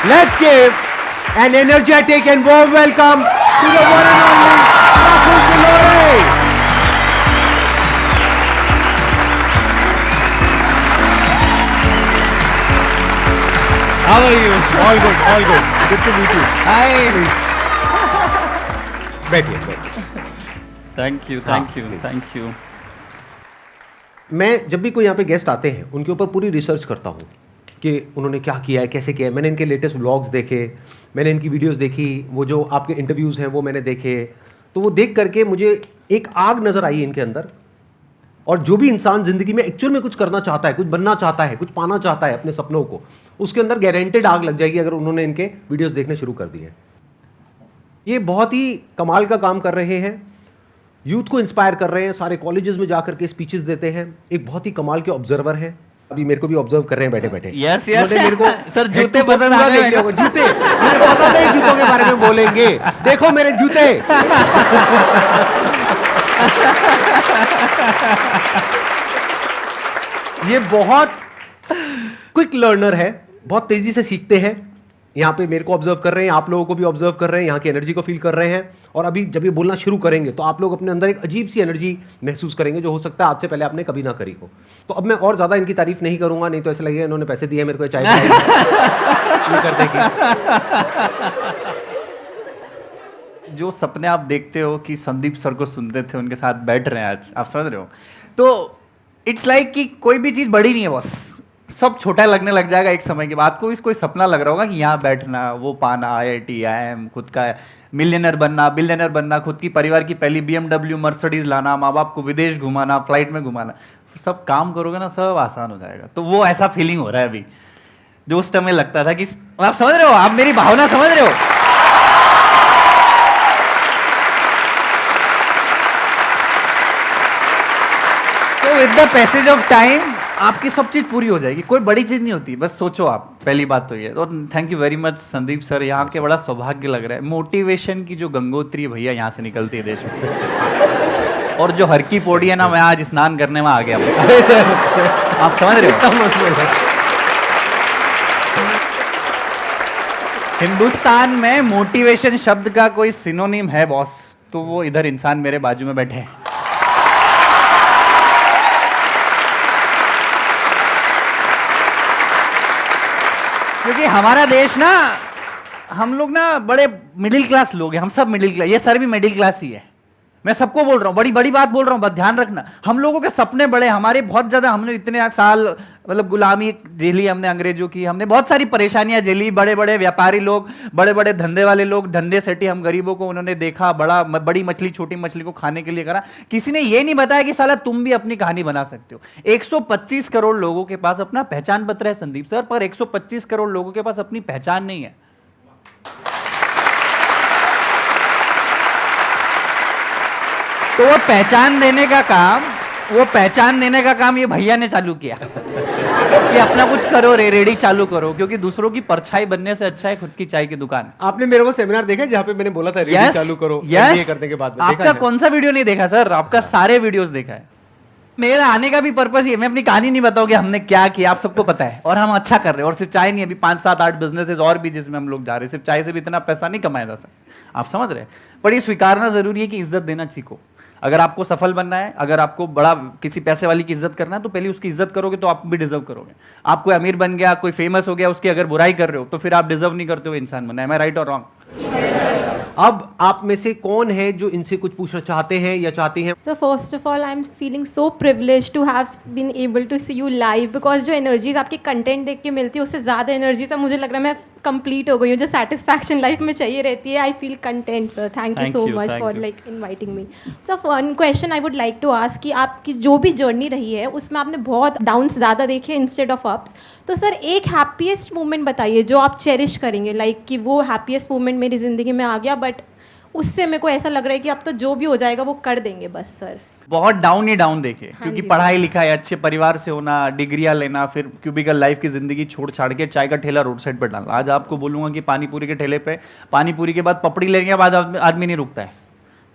Let's give an energetic and warm welcome to the one and only Rahul Delore. How are you? All good, all good. Good to meet you. Hi. बैठिए बैठिए। Thank you, हाँ, thank you, please. thank you. मैं जब भी कोई यहाँ पे guest आते हैं उनके ऊपर पूरी रिसर्च करता हूँ कि उन्होंने क्या किया है, कैसे किया है। मैंने इनके लेटेस्ट व्लॉग्स देखे, मैंने इनकी वीडियोस देखी, वो जो आपके इंटरव्यूज़ हैं वो मैंने देखे। तो वो देख करके मुझे एक आग नज़र आई इनके अंदर। और जो भी इंसान ज़िंदगी में एक्चुअल में कुछ करना चाहता है, कुछ बनना चाहता है, कुछ पाना चाहता है अपने सपनों को, उसके अंदर गारंटेड आग लग जाएगी अगर उन्होंने इनके वीडियोस देखने शुरू कर दिए। ये बहुत ही कमाल का काम कर रहे हैं, यूथ को इंस्पायर कर रहे हैं, सारे कॉलेजेस में जाकर के स्पीचेस देते हैं। एक बहुत ही कमाल के ऑब्जर्वर हैं, अभी मेरे को भी ऑब्जर्व कर रहे हैं बैठे बैठे। Yes, yes. मेरे को सर, जूते हेड टू पसंद पूरा आ गए देख लिया होगा। जूते मुझे पता नहीं जूतों के बारे में बोलेंगे। देखो मेरे जूते। ये बहुत क्विक लर्नर है, बहुत तेजी से सीखते हैं। यहाँ पे मेरे को ऑब्जर्व कर रहे हैं, आप लोगों को भी ऑब्जर्व कर रहे हैं, यहाँ की एनर्जी को फील कर रहे हैं। और अभी जब ये बोलना शुरू करेंगे तो आप लोग अपने अंदर एक अजीब सी एनर्जी महसूस करेंगे जो हो सकता है आज से पहले आपने कभी ना करी हो। तो अब मैं और ज़्यादा इनकी तारीफ नहीं करूंगा, नहीं तो ऐसा लगेगा इन्होंने पैसे दिए मेरे को चाय करने की। जो सपने आप देखते हो कि संदीप सर को सुनते थे, उनके साथ बैठ रहे हैं आज, आप समझ रहे हो? तो इट्स लाइक कि कोई भी चीज़ बड़ी नहीं है, बस सब छोटा लगने लग जाएगा एक समय के बाद। कोई कोई सपना लग रहा होगा कि यहाँ बैठना, वो पाना, IIT, IIM, खुद का मिलियनर बनना, बिलियनर बनना, खुद की परिवार की पहली BMW मर्सिडीज लाना, माँ बाप को विदेश घुमाना, फ्लाइट में घुमाना, सब काम करोगे ना, सब आसान हो जाएगा। तो वो ऐसा फीलिंग हो रहा है अभी, जो उस टाइम में लगता था कि आप समझ रहे हो, आप मेरी भावना समझ रहे हो? तो with the passage of time आपकी सब चीज पूरी हो जाएगी। कोई बड़ी चीज नहीं होती, बस सोचो आप। पहली बात तो ये। तो thank you very much Sandeep sir, यहाँ के बड़ा सौभाग्य लग रहा है। मोटिवेशन की जो गंगोत्री भैया यहाँ से निकलती है देश में, और जो हर की पौड़ी है ना, मैं आज स्नान करने में आ गया। आप समझ रहे हो? हिंदुस्तान में मोटिवेशन शब्द का कोई सिनोनिम है बॉस, तो वो इधर इंसान मेरे बाजू में बैठे हैं। क्योंकि हमारा देश ना, हम लोग ना बड़े मिडिल क्लास लोग हैं, हम सब मिडिल क्लास, ये सर भी मिडिल क्लास ही है। मैं सबको बोल रहा हूँ, बड़ी बड़ी बात बोल रहा हूँ, बस ध्यान रखना। हम लोगों के सपने बड़े, हमारे बहुत ज्यादा, हमने इतने साल मतलब गुलामी झेली हमने अंग्रेजों की, हमने बहुत सारी परेशानियां झेली। बड़े बड़े व्यापारी लोग, बड़े बड़े धंधे वाले लोग धंधे सेठी, हम गरीबों को उन्होंने देखा, बड़ी मछली छोटी मछली को खाने के लिए करा। किसी ने ये नहीं बताया कि साला तुम भी अपनी कहानी बना सकते हो। 125 करोड़ लोगों के पास अपना पहचान पत्र है संदीप सर, पर 125 करोड़ लोगों के पास अपनी पहचान नहीं है। तो वो पहचान देने का काम ये भैया ने चालू किया कि अपना कुछ करो, रेडी चालू करो, क्योंकि दूसरों की परछाई बनने से अच्छा है खुद की चाय की दुकान। आपने मेरे को सेमिनार देखा जहाँ पे मैंने बोला था रेडी चालू करो, MBA करने के बाद? आपका कौन सा वीडियो नहीं देखा सर? आपका सारे वीडियोस देखा है। मेरा आने का भी पर्पस ये, मैं अपनी कहानी नहीं बताऊंगी हमने क्या किया, आप सबको पता है, और हम अच्छा कर रहे हैं। और सिर्फ चाय नहीं, अभी 5, 7, 8 बिजनेसेस और भी जिसमें हम लोग जा रहे हैं। सिर्फ चाय से भी इतना पैसा नहीं कमाया जा सकता, आप समझ रहे हैं? पर ये स्वीकारना जरूरी है कि इज्जत देना सीखो। अगर आपको सफल बनना है, अगर आपको बड़ा किसी पैसे वाली की इज्जत करना है, तो पहले उसकी इज्जत करोगे तो आप भी डिजर्व करोगे। आप कोई अमीर बन गया, कोई फेमस हो गया, उसकी अगर बुराई कर रहे हो तो फिर आप डिजर्व नहीं करते हो इंसान बनना। मैं राइट और रॉन्ग? अब आप में से कौन है जो इनसे कुछ पूछना चाहते हैं या चाहती हैं? So first of all, I'm feeling so privileged to have been able to see you live, because जो एनर्जीज आपके कंटेंट देख के मिलती है उससे ज़्यादा एनर्जी तो मुझे लग रहा है मैं कंप्लीट हो गई हूँ। जो सेटिस्फैक्शन लाइफ में चाहिए रहती है, I feel content sir. Thank you so much for like inviting me. Sir one question I would like to ask कि आपकी जो भी जर्नी रही है उसमें आपने बहुत डाउन्स ज़्यादा देखे इंस्टेड ऑफ अप्स। तो सर एक हैप्पीएस्ट मोमेंट बताइए जो आप चेरिश करेंगे, लाइक कि वो हैप्पीएस्ट मोमेंट मेरी ज़िंदगी में आ गया, बट उससे मेरे को ऐसा लग रहा है कि अब तो जो भी हो जाएगा वो कर देंगे बस सर। बहुत डाउन ही डाउन देखे, क्योंकि जी पढ़ाई लिखाई, अच्छे परिवार से होना, डिग्रियां लेना, फिर क्यूबिकल लाइफ की जिंदगी छोड़ छाड़ के चाय का ठेला रोड साइड पर डालना। आज आपको बोलूंगा कि पानी पूरी के ठेले पे पानी पूरी के बाद पपड़ी लेने के बाद आदमी नहीं रुकता है।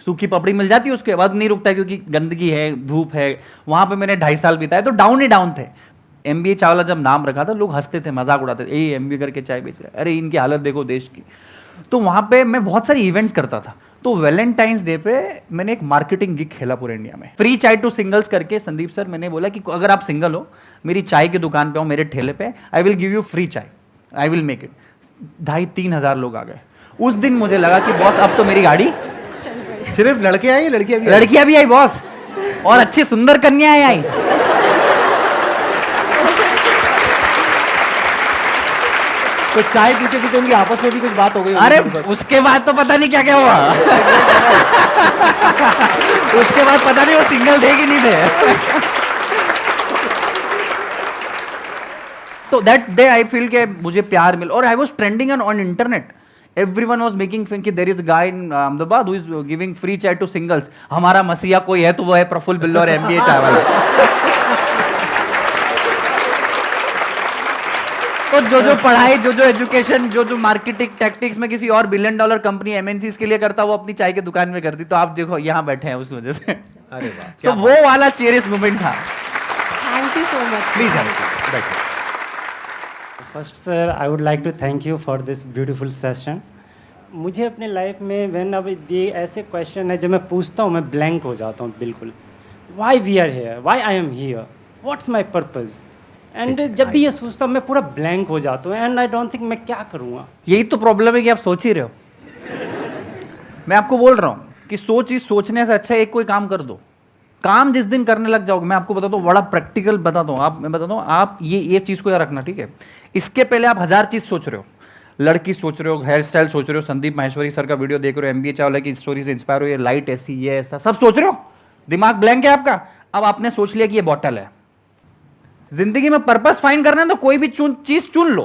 सूखी पपड़ी मिल जाती है उसके बाद नहीं रुकता है, क्योंकि गंदगी है, धूप है। वहां पे मैंने 2.5 साल बिताए, तो डाउन ही डाउन थे। MBA चावला जब नाम रखा था लोग हंसते थे, मजाक उड़ाते थे, ये MBA करके चाय बेच रहा है, अरे इनकी हालत देखो देश की। तो वहाँ पे मैं बहुत सारी इवेंट्स करता था। तो वैलेंटाइंस डे पे मैंने एक मार्केटिंग गिग खेला पूरे इंडिया में, फ्री चाय टू सिंगल्स करके। संदीप सर, मैंने बोला कि अगर आप सिंगल हो, मेरी चाय की दुकान पे हो, मेरे ठेले पे, I will give you free चाय, आई विल मेक इट। 2,500-3 हज़ार लोग आ गए। उस दिन मुझे लगा कि बॉस अब तो मेरी गाड़ी। सिर्फ लड़के आए, लड़कियां भी आई बॉस, और अच्छी सुंदर कन्याएं आई। तो चाय पीते पीते उनकी आपस में भी कुछ बात हो गई? अरे उसके बाद तो पता नहीं क्या क्या हुआ। उसके बाद पता नहीं वो सिंगल थे कि नहीं थे। तो दैट डे आई फील के मुझे प्यार मिल, और I was trending on internet. Everyone was making fun कि there is a guy in Ahmedabad who is giving free chai to singles। हमारा मसीहा कोई है तो वो है प्रफुल्ल बिल्लो और MBA चाय वाला। तो जो पढ़ाई, जो एजुकेशन, जो मार्केटिंग टैक्टिक्स में किसी और $1 बिलियन कंपनी MNCs के लिए करता, वो अपनी चाय की दुकान में करती। तो आप देखो यहाँ बैठे हैं उस वजह से। अरे वाह, तो वो वाला चेरियस मोमेंट था। Thank you so much. Please बैठिए। First sir, I would like to thank you for this beautiful session. मुझे अपने लाइफ में व्हेन अब ये ऐसे क्वेश्चन है जब मैं पूछता हूँ, मैं ब्लैंक हो जाता हूँ बिल्कुल। Why we are here, why I am here, what's my purpose. And जब भी ये सोचता हूँ मैं पूरा ब्लैंक हो जाता हूँ, एंड आई डोंट थिंक मैं क्या करूँगा। यही तो प्रॉब्लम है कि आप सोच ही रहे हो। मैं आपको बोल रहा हूँ कि सोचने से अच्छा एक कोई काम कर दो। काम जिस दिन करने लग जाओगे, मैं आपको बताता हूँ, बड़ा प्रैक्टिकल बताता हूँ। मैं बताता हूँ, आप ये चीज़ को याद रखना, ठीक है? इसके पहले आप 1000 चीज़ सोच रहे हो, लड़की सोच रहे हो, हेयर स्टाइल सोच रहे हो, संदीप माहेश्वरी सर का वीडियो देख रहे हो, MBA चावला की स्टोरी से इंस्पायर हो, ये लाइट ऐसी, ये ऐसा, सब सोच रहे हो, दिमाग ब्लैंक है आपका। अब आपने सोच लिया कि ये बॉटल है। जिंदगी में पर्पस फाइंड करना है तो कोई भी चीज चुन लो।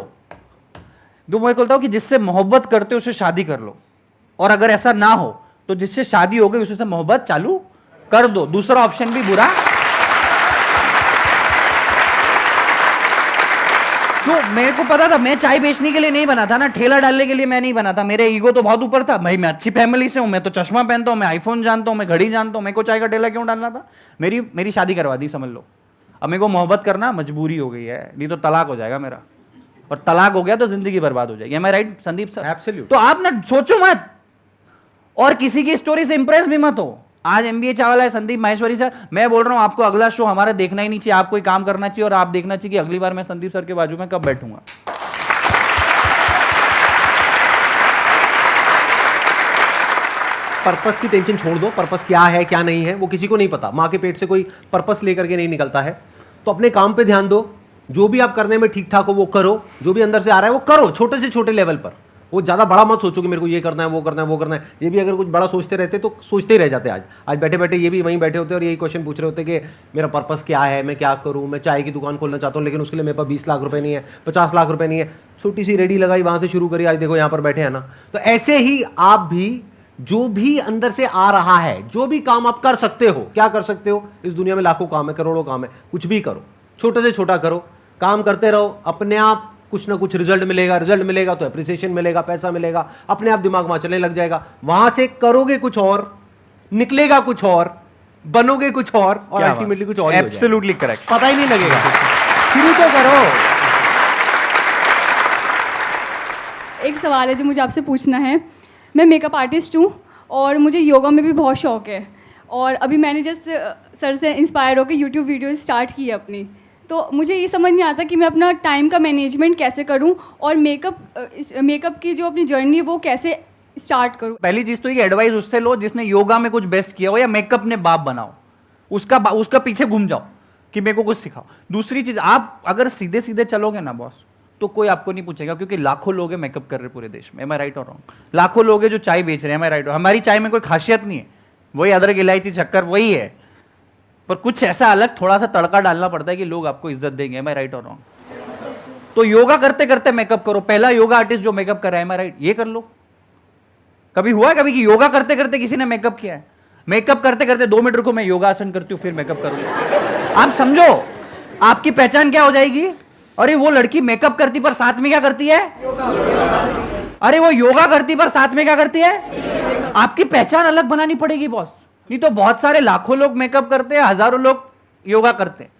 तो मैं बोलता हूं कि जिससे मोहब्बत करते हो उससे शादी कर लो, और अगर ऐसा ना हो तो जिससे शादी हो गई उससे मोहब्बत चालू कर दो। दूसरा ऑप्शन भी बुरा। तो मेरे को पता था मैं चाय बेचने के लिए नहीं बना था ना, ठेला डालने के लिए मैं नहीं बना था। मेरे ईगो तो बहुत ऊपर था। भाई मैं अच्छी फैमिली से हूं, मैं तो चश्मा पहनता हूं, मैं आईफोन जानता हूं, मैं घड़ी जानता हूं, मेरे को चाय का ठेला क्यों डालना था? मेरी शादी करवा दी, समझ लो। अब मेरे को मोहब्बत करना मजबूरी हो गई है, नहीं तो तलाक हो जाएगा मेरा, और तलाक हो गया तो जिंदगी बर्बाद हो जाएगी। मैं राइट संदीप सर? एब्सोल्यूट। तो आप ना सोचो मत, और किसी की स्टोरी से इंप्रेस भी मत हो। आज MBA चावला है, संदीप माहेश्वरी सर, मैं बोल रहा हूं आपको अगला शो हमारा देखना ही नहीं चाहिए, आपको काम करना चाहिए, और आप देखना चाहिए कि अगली बार मैं संदीप सर के बाजू में कब बैठूंगा। पर्पस की टेंशन छोड़ दो। पर्पस क्या है क्या नहीं है वो किसी को नहीं पता। माँ के पेट से कोई पर्पस लेकर के नहीं निकलता है। तो अपने काम पे ध्यान दो, जो भी आप करने में ठीक ठाक हो वो करो, जो भी अंदर से आ रहा है वो करो, छोटे से छोटे लेवल पर। वो ज़्यादा बड़ा मत सोचो कि मेरे को ये करना है, वो करना है, वो करना है। ये भी अगर कुछ बड़ा सोचते रहते तो सोचते ही रह जाते। आज बैठे बैठे ये भी वहीं बैठे होते और यही क्वेश्चन पूछ रहे होते कि मेरा पर्पस क्या है, मैं क्या करूँ, मैं चाय की दुकान खोलना चाहता हूँ लेकिन उसके लिए मेरे पास 20 लाख रुपए नहीं है, 50 लाख रुपए नहीं है। छोटी सी रेडी लगाई, वहाँ से शुरू करी, आज देखो यहाँ पर बैठे हैं ना। तो ऐसे ही आप भी, जो भी अंदर से आ रहा है, जो भी काम आप कर सकते हो, क्या कर सकते हो? इस दुनिया में लाखों काम है, करोड़ों काम है, कुछ भी करो, छोटे से छोटा करो, काम करते रहो। अपने आप कुछ ना कुछ रिजल्ट मिलेगा तो एप्रिसिएशन मिलेगा, पैसा मिलेगा, अपने आप दिमाग वहां चलने लग जाएगा। वहां से करोगे कुछ और, निकलेगा कुछ और, बनोगे कुछ और अल्टीमेटली कुछ और। एब्सोल्युटली करेक्ट, पता ही नहीं लगेगा। शुरू तो करो। एक सवाल है जो मुझे आपसे पूछना है। मैं मेकअप आर्टिस्ट हूँ और मुझे योगा में भी बहुत शौक है, और अभी मैंने जस्ट सर से इंस्पायर होकर यूट्यूब वीडियो स्टार्ट की है अपनी। तो मुझे ये समझ नहीं आता कि मैं अपना टाइम का मैनेजमेंट कैसे करूं, और मेकअप की जो अपनी जर्नी है वो कैसे स्टार्ट करूं। पहली चीज तो ये एडवाइस उससे लो जिसने योगा में कुछ बेस्ट किया हो या मेकअप ने बाप बनाओ, उसका पीछे घूम जाओ कि मेरे को कुछ सिखाओ। दूसरी चीज, आप अगर सीधे सीधे चलोगे ना बॉस, तो कोई आपको नहीं पूछेगा, क्योंकि लाखों लोग हैं मेकअप कर रहे पूरे देश में। एम आई राइट और रॉन्ग? लाखों लोग हैं जो चाय बेच रहे हैं। एम आई राइट? हमारी चाय में कोई खासियत नहीं है, वही अदरक इलायची शक्कर वही है, पर कुछ ऐसा अलग थोड़ा सा तड़का डालना पड़ता है कि लोग आपको इज्जत देंगे। एम आई राइट और रॉन्ग? तो योगा करते करते मेकअप करो। पहला योगा आर्टिस्ट जो मेकअप कर रहा है, एम आई राइट? ये कर लो। कभी हुआ है कभी कि योगा करते करते किसी ने मेकअप किया है? मेकअप करते करते 2 मिनट रुको, मैं योगा आसन करती हूँ फिर मेकअप करूंगी। आप समझो आपकी पहचान क्या हो जाएगी। अरे वो लड़की मेकअप करती पर साथ में क्या करती है? अरे वो योगा करती पर साथ में क्या करती है? आपकी पहचान अलग बनानी पड़ेगी बॉस, नहीं तो बहुत सारे लाखों लोग मेकअप करते हैं, हजारों लोग योगा करते हैं।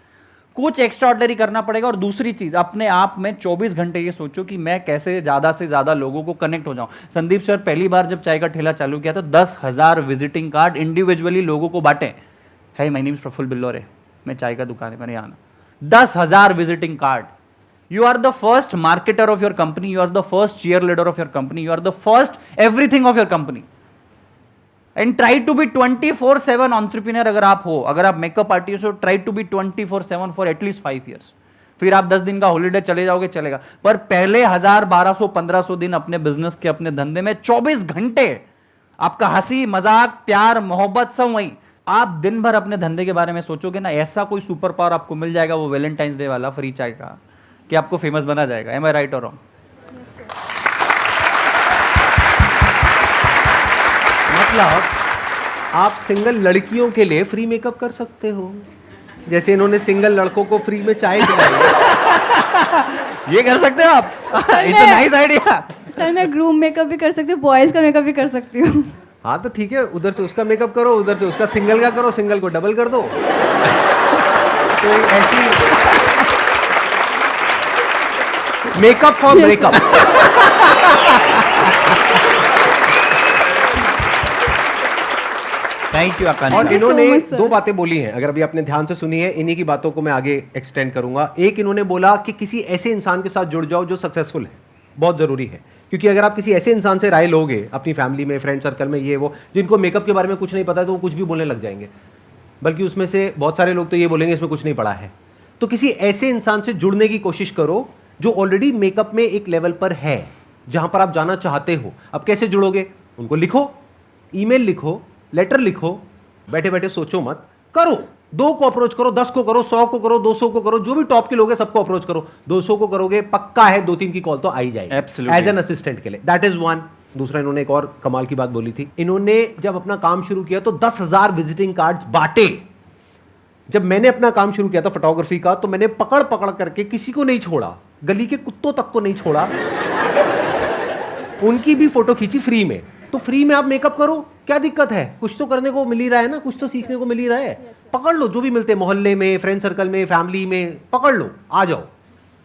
कुछ एक्स्ट्रा ऑर्डिनरी करना पड़ेगा। और दूसरी चीज, अपने आप में 24 घंटे ये सोचो कि मैं कैसे ज्यादा से ज्यादा लोगों को कनेक्ट हो जाऊं। संदीप सर पहली बार जब चाय का ठेला चालू किया तो 10,000 विजिटिंग कार्ड इंडिविजुअली लोगों को बांटे। है my name is Prafull Billore, मैं चाय का दुकान है, मैंने आना। 10,000 visiting card. You are the first marketer of your company. You are the first cheerleader of your company. You are the first everything of your company. And try to be 24/7 entrepreneur अगर आप हो, अगर आप makeup artist हो, try to be 24/7 for at least 5 years. फिर आप 10 दिन का हॉलीडे चले जाओगे, चलेगा, पर पहले 1000, 1200, 1500 दिन अपने बिजनेस के, अपने धंधे में 24 घंटे आपका हंसी मजाक प्यार मोहब्बत सब वही। आप दिन भर अपने धंधे के बारे में सोचोगे ना, ऐसा कोई सुपर पावर आपको मिल जाएगा, वो वैलेंटाइंस डे वाला फ्री चाय का, कि आपको फेमस बना जाएगा। एम आई राइट और रॉन्ग? मतलब आप सिंगल लड़कियों के लिए फ्री मेकअप कर सकते हो, जैसे इन्होंने सिंगल लड़कों को फ्री में चाय पिलाई। ये कर सकते हो आप। It's a nice idea. Sir मैं ग्रूम मेकअप भी कर सकती हूँ, बॉयज़ का मेकअप भी कर सकती हूँ। हाँ तो ठीक है, उधर से उसका मेकअप करो, उधर से उसका सिंगल का करो, सिंगल को डबल कर दो। तो ऐसी makeup for breakup. Thank you Akanksha. और Thank you so इन्होंने much, sir. 2 बातें बोली हैं, अगर अभी आपने ध्यान से सुनी है, इन्हीं की बातों को मैं आगे एक्सटेंड करूंगा। एक, इन्होंने बोला कि किसी ऐसे इंसान के साथ जुड़ जाओ जो सक्सेसफुल है, बहुत जरूरी है, क्योंकि अगर आप किसी ऐसे इंसान से राय लोगे अपनी फैमिली में, फ्रेंड सर्कल में, ये वो, जिनको मेकअप के बारे में कुछ नहीं पता है, तो वो कुछ भी बोलने लग जाएंगे, बल्कि उसमें से बहुत सारे लोग तो ये बोलेंगे इसमें कुछ नहीं पड़ा है। तो किसी ऐसे इंसान से जुड़ने की कोशिश करो जो ऑलरेडी मेकअप में एक लेवल पर है, जहां पर आप जाना चाहते हो। अब कैसे जुड़ोगे? उनको लिखो, ईमेल लिखो, लेटर लिखो, बैठे बैठे सोचो मत, करो। 2 को अप्रोच करो, 10 को करो, 100 को करो, 200 को करो, जो भी टॉप के लोग हैं सबको अप्रोच करो। 200 को करोगे, पक्का है 2-3 की कॉल तो आ ही जाएगी Absolutely. एज एन असिस्टेंट के लिए। That is one. दूसरा, इन्होंने एक और कमाल की बात बोली थी। इन्होंने जब अपना काम शुरू किया तो 10,000 विजिटिंग कार्ड्स बांटे। जब मैंने अपना काम शुरू किया था फोटोग्राफी का, तो मैंने पकड़ पकड़ करके किसी को नहीं छोड़ा, गली के कुत्तों तक को नहीं छोड़ा, उनकी भी फोटो खींची फ्री में। तो फ्री में आप मेकअप करो, क्या दिक्कत है? कुछ तो करने को मिल ही रहा है ना, कुछ तो सीखने को मिल ही रहा है। पकड़ लो, जो भी मिलते हैं मोहल्ले में, फ्रेंड सर्कल में, फैमिली में, पकड़ लो, आ जाओ,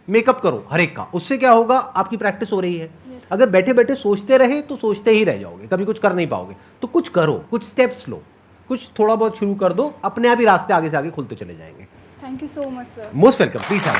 मेकअप करो हर एक का। उससे क्या होगा? आपकी प्रैक्टिस हो रही है। अगर बैठे बैठे सोचते रहे तो सोचते ही रह जाओगे, कभी कुछ कर नहीं पाओगे। तो कुछ करो, कुछ स्टेप्स लो, कुछ थोड़ा बहुत शुरू कर दो, अपने आप ही रास्ते आगे से आगे खुलते चले जाएंगे। Thank you so much sir. Most welcome, please have.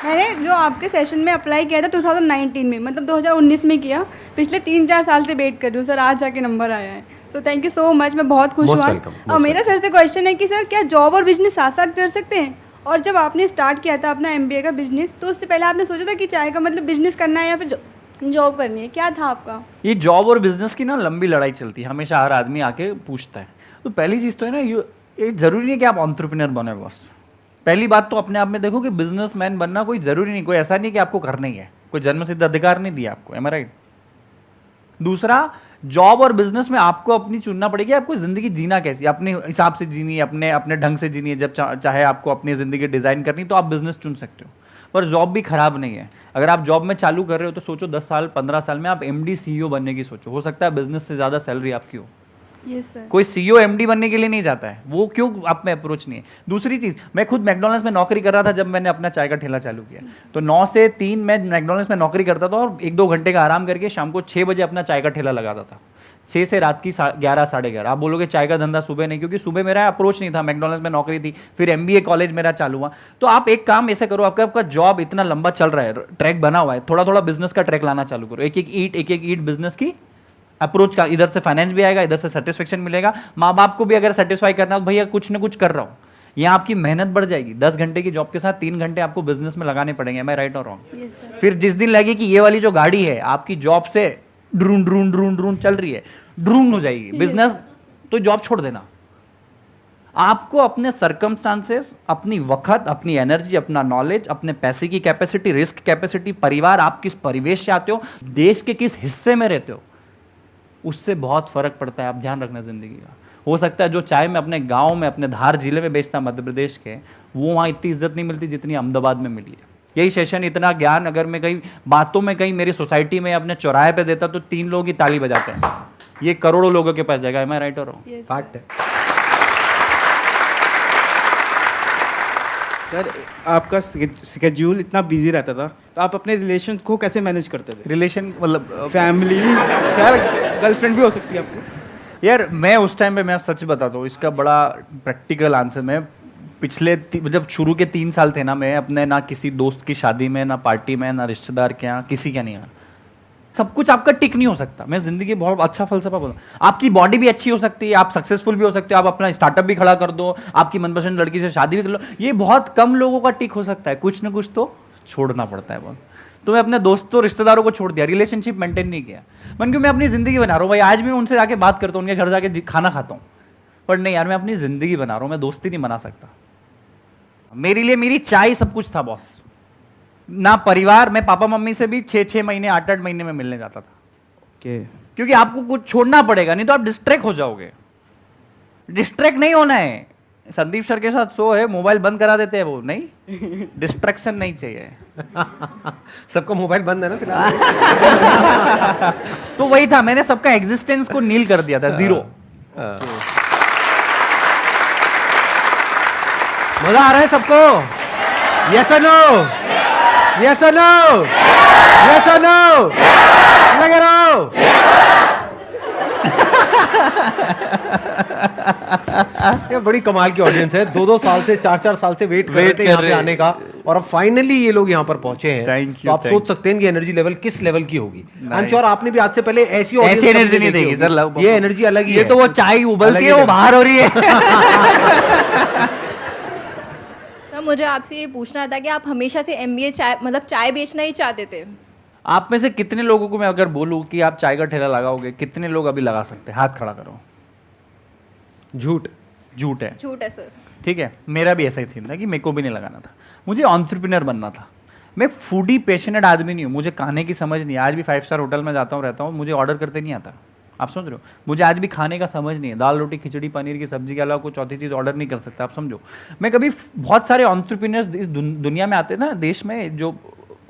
मैंने जो आपके सेशन में अप्लाई किया था 2019 में, मतलब 2019 में किया, पिछले 3-4 साल से वेट कर रही हूँ सर, आज जाके नंबर आया है। So thank you so much, मैं बहुत खुश Most हुआ। welcome, most और मेरा सर से क्वेश्चन है कि सर क्या जॉब और बिजनेस साथ साथ कर सकते हैं? और जब आपने स्टार्ट किया था अपना MBA का बिजनेस, तो उससे पहले आपने सोचा था कि चाय का मतलब बिजनेस करना है या फिर जॉब करनी है, क्या था आपका? ये जॉब और बिजनेस की ना लंबी लड़ाई चलती है, हमेशा हर आदमी आके पूछता है। तो पहली चीज़ तो है ना, ये जरूरी नहीं कि आप एंटरप्रेन्योर बने बॉस। पहली बात तो अपने आप में देखो कि बिजनेसमैन बनना कोई जरूरी नहीं, कोई ऐसा नहीं कि आपको करना ही है, कोई जन्म सिद्ध अधिकार नहीं दिया आपको। एम आई राइट? दूसरा, जॉब और बिजनेस में आपको अपनी चुनना पड़ेगी, आपको जिंदगी जीना कैसी, अपने हिसाब से जीनी है, अपने अपने ढंग से जीनी है। जब चाहे आपको अपनी जिंदगी डिजाइन करनी तो आप बिजनेस चुन सकते हो, पर जॉब भी खराब नहीं है। अगर आप जॉब में चालू कर रहे हो तो सोचो 10 साल 15 साल में आप MD CEO बनने की सोचो, हो सकता है बिजनेस से ज्यादा सैलरी आपकी हो। Yes sir. कोई CEO MD बनने के लिए नहीं जाता है, वो क्यों आप में अप्रोच नहीं है। दूसरी चीज, मैं खुद मैकडॉनल्ड्स में नौकरी कर रहा था जब मैंने अपना चाय का ठेला चालू किया, तो 9 से 3 मैं मैकडॉनल्ड्स में नौकरी करता था और 1-2 घंटे का आराम करके शाम को 6 बजे अपना चाय का ठेला लगाता था, 6 से रात की 11 साढ़े 11। आप बोलोगे चाय का धंधा सुबह नहीं, क्योंकि सुबह मेरा अप्रोच नहीं था, मैकडॉनल्ड्स में नौकरी थी, फिर MBA कॉलेज मेरा चालू हुआ। तो आप एक काम ऐसे करो, आपका जॉब इतना लंबा चल रहा है, ट्रैक बना हुआ है, थोड़ा थोड़ा बिजनेस का ट्रैक लाना चालू करो। एक एक ईट बिजनेस की अप्रोच का, इधर से फाइनेंस भी आएगा, इधर से सेटिस्फेक्शन मिलेगा, माँ बाप को भी अगर सेटिस्फाई करना हो, भैया कुछ ना कुछ कर रहा हूँ, यहाँ आपकी मेहनत बढ़ जाएगी। 10 घंटे की जॉब के साथ 3 घंटे आपको बिजनेस में लगाने पड़ेंगे। मैं राइट और रॉन्ग? Yes sir. फिर जिस दिन लगे कि ये वाली जो गाड़ी है आपकी जॉब से ड्रून चल रही है, ड्रून हो जाएगी बिजनेस, तो जॉब छोड़ देना। आपको अपने सर्कमस्टांसेस, अपनी वक्त, अपनी एनर्जी, अपना नॉलेज, अपने पैसे की कैपेसिटी, रिस्क कैपेसिटी, परिवार, आप किस परिवेश से आते हो, देश के किस हिस्से में रहते हो, उससे बहुत फर्क पड़ता है। आप ध्यान रखना जिंदगी का। हो सकता है जो चाय में अपने गांव में, अपने धार जिले में बेचता मध्य प्रदेश के, वो वहाँ इतनी इज्जत नहीं मिलती जितनी अहमदाबाद में मिली है। यही सेशन, इतना ज्ञान अगर मैं कहीं बातों में कहीं मेरी सोसाइटी में अपने चौराहे पे देता तो 3 लोग ही ताली बजाते हैं, ये करोड़ों लोगों के पास जाएगा। एम आई राइट और रॉन्ग? यस फैक्ट है। सर आपका स्केड्यूल इतना बिजी रहता था, तो आप अपने रिलेशन को कैसे मैनेज करते थे? रिलेशन मतलब फैमिली सर, गर्लफ्रेंड भी हो सकती है आपको। यार मैं उस टाइम पे, मैं सच बताता हूँ, इसका बड़ा प्रैक्टिकल आंसर, मैं पिछले जब शुरू के 3 साल थे ना, मैं अपने ना किसी दोस्त की शादी में, ना पार्टी में, ना रिश्तेदार के यहाँ, किसी के नहीं गया। सब कुछ आपका टिक नहीं हो सकता। मैं जिंदगी बहुत अच्छा फलसफा बोलता हूँ। आपकी बॉडी भी अच्छी हो सकती है, आप सक्सेसफुल भी हो सकते हो, आप अपना स्टार्टअप भी खड़ा कर दो, आपकी मनपसंद लड़की से शादी भी कर लो, ये बहुत कम लोगों का टिक हो सकता है। कुछ ना कुछ तो छोड़ना पड़ता है बहुत। तो मैं अपने दोस्तों रिश्तेदारों को छोड़ दिया, रिलेशनशिप मेंटेन नहीं किया। मन क्यों, मैं अपनी जिंदगी बना रहा हूँ भाई। आज भी उनसे जाके बात करता हूँ, उनके घर जाके खाना खाता हूँ, पर नहीं यार, मैं अपनी जिंदगी बना रहा हूँ, मैं दोस्ती नहीं बना सकता। मेरे लिए मेरी चाय सब कुछ था बॉस। ना परिवार, मैं पापा मम्मी से भी 6-6 महीने 8-8 महीने में मिलने जाता था। क्योंकि आपको कुछ छोड़ना पड़ेगा, नहीं तो आप डिस्ट्रैक्ट हो जाओगे। डिस्ट्रैक्ट नहीं होना है। संदीप सर के साथ शो है, मोबाइल बंद करा देते हैं वो, नहीं, डिस्ट्रैक्शन नहीं चाहिए। सबका मोबाइल बंद है ना फिलहाल। तो वही था, मैंने सबका एग्जिस्टेंस को नील कर दिया था, 0। मजा आ रहा है सबको? यस और नो? यस और नो? यस और नो? लगे रहो। ये बड़ी कमाल की ऑडियंस है। 2-2 साल से 4-4 साल से वेट कर रहे थे यहाँ पे आने का, और अब फाइनली ये लोग यहाँ पर पहुंचे हैं। Thank you, तो आप सोच सकते हैं कि एनर्जी लेवल किस लेवल की होगी। आई एम श्योर आपने भी आज से पहले ऐसी एनर्जी नहीं देखी सर। ये एनर्जी अलग ही है। ये तो वो चाय उबलती है, वो बाहर हो रही है। सर मुझे आपसे ये पूछना था कि आप हमेशा से MBA चाय मतलब चाय बेचना ही चाहते थे? आप में से कितने लोगों को मैं अगर बोलूं कि आप चाय का ठेला लगाओगे, कितने लोग अभी लगा सकते हैं? हाथ खड़ा करो। झूठ है। झूठ है सर। ठीक है, मेरा भी ऐसा ही थी ना कि मेरे को भी नहीं लगाना था। मुझे एंटरप्रेन्योर बनना था। मैं फूडी पैशनेट आदमी नहीं हूँ, मुझे खाने की समझ नहीं है। आज भी 5 स्टार होटल में जाता हूँ, रहता हूँ, मुझे ऑर्डर करते नहीं आता। आप समझ रहे हो? मुझे आज भी खाने का समझ नहीं है। दाल रोटी खिचड़ी पनीर की सब्जी के अलावा कुछ चौथी चीज़ ऑर्डर नहीं कर सकता। आप समझो, मैं कभी, बहुत सारे एंटरप्रेन्योर्स इस दुनिया में आते हैं ना, देश में, जो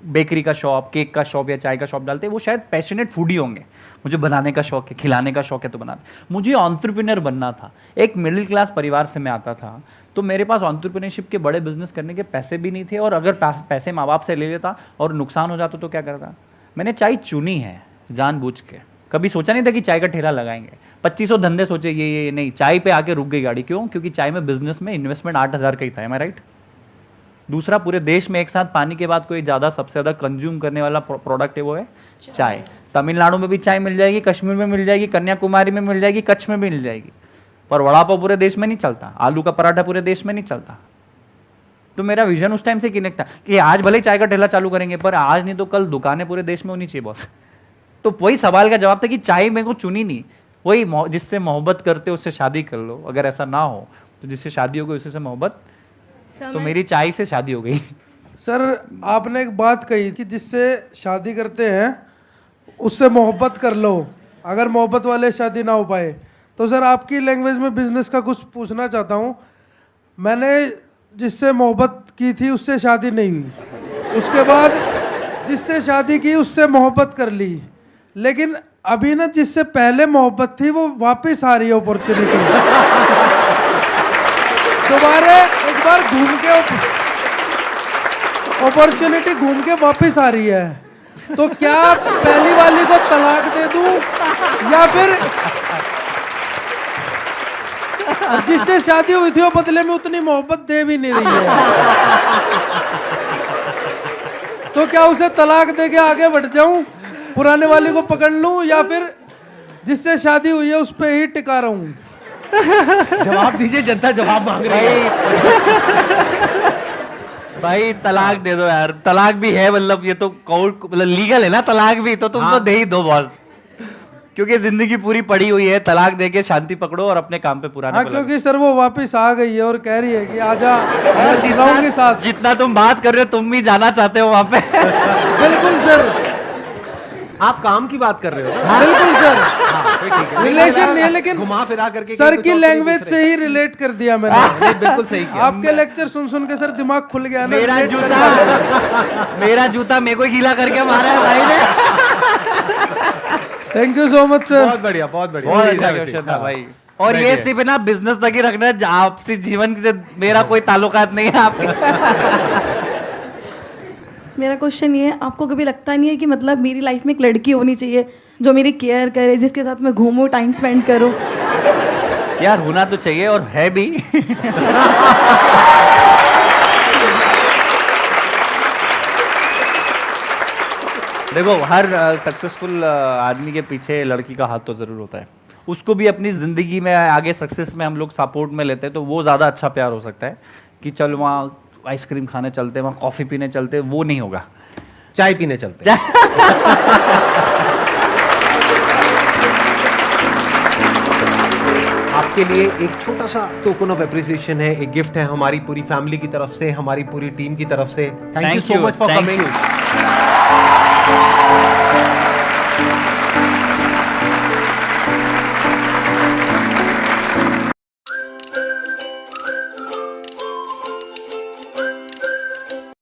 बेकरी का शॉप, केक का शॉप या चाय का शॉप डालते हैं, वो शायद पैशनेट फूडी होंगे। मुझे बनाने का शौक है, खिलाने का शौक है, तो बनाते। मुझे एंटरप्रेन्योर बनना था। एक मिडिल क्लास परिवार से मैं आता था, तो मेरे पास एंटरप्रेन्योरशिप के बड़े बिजनेस करने के पैसे भी नहीं थे, और अगर पैसे माँ बाप से ले लेता और नुकसान हो जाता तो क्या करता। मैंने चाय चुनी है जानबूझ के। कभी सोचा नहीं था कि चाय का ठेला लगाएंगे। 2500 धंधे सोचे, ये नहीं, चाय पे आके रुक गई गाड़ी। क्यों? क्योंकि चाय में बिजनेस में इन्वेस्टमेंट 8000 का ही था। एम आई राइट? दूसरा, पूरे देश में एक साथ पानी के बाद कोई ज़्यादा सबसे ज़्यादा कंज्यूम करने वाला प्रोडक्ट है, वो है चाय। तमिलनाडु में भी चाय मिल जाएगी, कश्मीर में मिल जाएगी, कन्याकुमारी में मिल जाएगी, कच्छ में भी मिल जाएगी, पर वड़ा पाव पूरे देश में नहीं चलता, आलू का पराठा पूरे देश में नहीं चलता। तो मेरा विजन उस टाइम से कनेक्ट था कि आज भले चाय का ठेला चालू करेंगे, पर आज नहीं तो कल दुकानें पूरे देश में होनी चाहिए बॉस। तो वही सवाल का जवाब था कि चाय मेरे को चुनी नहीं। वही जिससे मोहब्बत करते हो उससे शादी कर लो, अगर ऐसा ना हो तो जिससे शादी हो गई उसी से मोहब्बत। तो मेरी चाय से शादी हो गई। सर आपने एक बात कही कि जिससे शादी करते हैं उससे मोहब्बत कर लो, अगर मोहब्बत वाले शादी ना हो पाए। तो सर आपकी लैंग्वेज में बिजनेस का कुछ पूछना चाहता हूँ। मैंने जिससे मोहब्बत की थी उससे शादी नहीं हुई, उसके बाद जिससे शादी की उससे मोहब्बत कर ली, लेकिन अभी ना जिससे पहले मोहब्बत थी वो वापस आ रही है अपॉर्चुनिटी। दोबारा एक बार घूम के अपॉर्चुनिटी घूम के वापस आ रही है। तो क्या पहली वाली को तलाक दे दूं, या फिर जिससे शादी हुई थी वो बदले में उतनी मोहब्बत दे भी नहीं रही है, तो क्या उसे तलाक दे के आगे बढ़ जाऊं, पुराने वाली को पकड़ लूं, या फिर जिससे शादी हुई है उस पर ही टिका रहूं? जवाब दीजिए, जनता जवाब मांग रही है। भाई तलाक दे दो यार। तलाक भी है, मतलब ये तो कोर्ट मतलब लीगल है ना तलाक भी, तो तुम तो दे ही दो बॉस, क्योंकि जिंदगी पूरी पड़ी हुई है। तलाक दे के शांति पकड़ो और अपने काम पे पूरा। हाँ, क्योंकि सर वो वापस आ गई है और कह रही है कि आजा, मैं जी रहा हूं के साथ। जितना तुम बात कर रहे हो, तुम भी जाना चाहते हो वहां पे। बिल्कुल सर, आप काम की बात कर रहे हो? बिल्कुल सर। ठीक है, रिलेशन नहीं है, लेकिन घुमा फिरा करके सर की लैंग्वेज से ही रिलेट कर दिया मैंने। बिल्कुल सही किया। आपके लेक्चर सुन सुन के सर दिमाग खुल गया ना। मेरा जूता मेरे को गीला करके मारा है भाई ने। Thank you so much sir. बहुत बढ़िया, बहुत बढ़िया। बहुत अच्छा क्वेश्चन था भाई। और ये बैठिए। सिर्फ ना बिजनेस तक ही रखना है, आपसी जीवन से मेरा कोई ताल्लुकात नहीं है आपके। मेरा क्वेश्चन ये है, आपको कभी लगता नहीं है कि मतलब मेरी लाइफ में एक लड़की होनी चाहिए जो मेरी केयर करे, जिसके साथ मैं घूमूं, टाइम स्पेंड करूं? यार होना तो चाहिए और है भी। देखो हर सक्सेसफुल आदमी के पीछे लड़की का हाथ तो जरूर होता है, उसको भी अपनी जिंदगी में आगे सक्सेस में हम लोग सपोर्ट में लेते हैं, तो वो ज़्यादा अच्छा प्यार हो सकता है कि चल वहाँ आइसक्रीम खाने चलते, वहाँ कॉफ़ी पीने चलते, वो नहीं होगा। चाय पीने चलते हैं। आपके लिए एक छोटा सा टोकन ऑफ एप्रिसिएशन है, एक गिफ्ट है हमारी पूरी फैमिली की तरफ से, हमारी पूरी टीम की तरफ से। Thank you so much for coming.